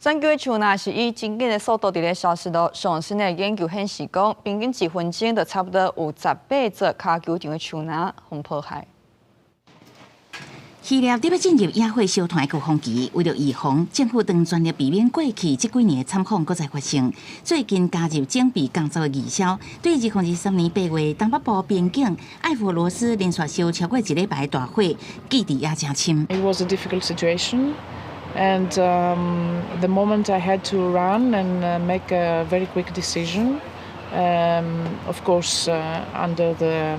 全球的树呢是以真紧的速度伫咧消失咯。上新的研究显示讲，平均1分钟就差不多有18座骹球场的树林被破坏。 渔业得要进入野火烧团高峰期，为了预防，政府当全力避免过去这几年的惨况搁再发生。最近加入整备工作的义消，对2023年8月东北部边境艾佛罗斯连续烧超过1礼拜的大火，记忆也真深。It was a difficult situation, and the moment I had to run and make a very quick decision. Of course, under the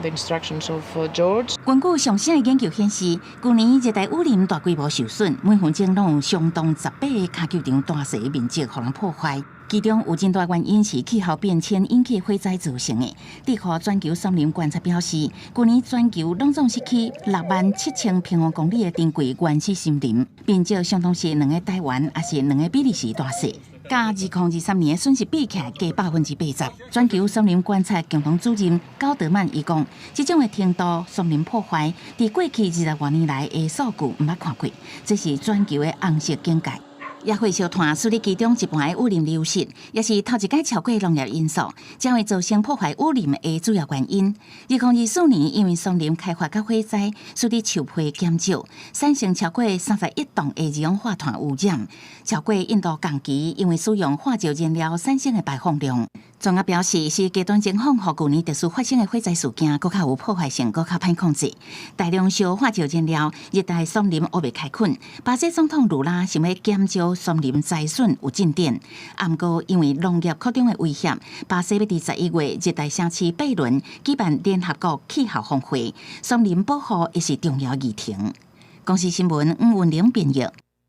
instructions of George. 根据上新的研究显示，去年热带雨林大规模受损，每分钟拢有相当18个骹球场大小面积互人破坏。其中有真大原因是气候变迁引起火灾造成的。地壳全球森林观察表示，去年全球拢总失去67000平方公里的珍贵原始森林，面积相当是2个台湾，也是2个比利时大小。 甲2023年的损失比起来，加80%。全球森林观察共同主任高德曼伊讲，这种的程度森林破坏，伫过去20多年来的数据毋捌看过，这是全球的红色警戒。 野火烧团处理其中一半的雨林流失，也是头一届超过农业因素，将会造成破坏雨林的主要原因。2024年，因为森林开发甲火灾，使得树皮减少，产生超过31吨的二氧化碳污染，超过印度共期因为使用化石燃料产生的排放量。专家表示，是极端情况和去年特殊发生的火灾事件，更较有破坏性，更较歹控制。大量烧化石燃料，热带森林乌未开垦。巴西总统卢拉想要减少 森林灾损有进展，不过因为农业扩张的威胁，巴西要伫11月热带城市贝伦举办联合国气候峰会，森林保护也是重要议题。公司新闻吴文玲编译。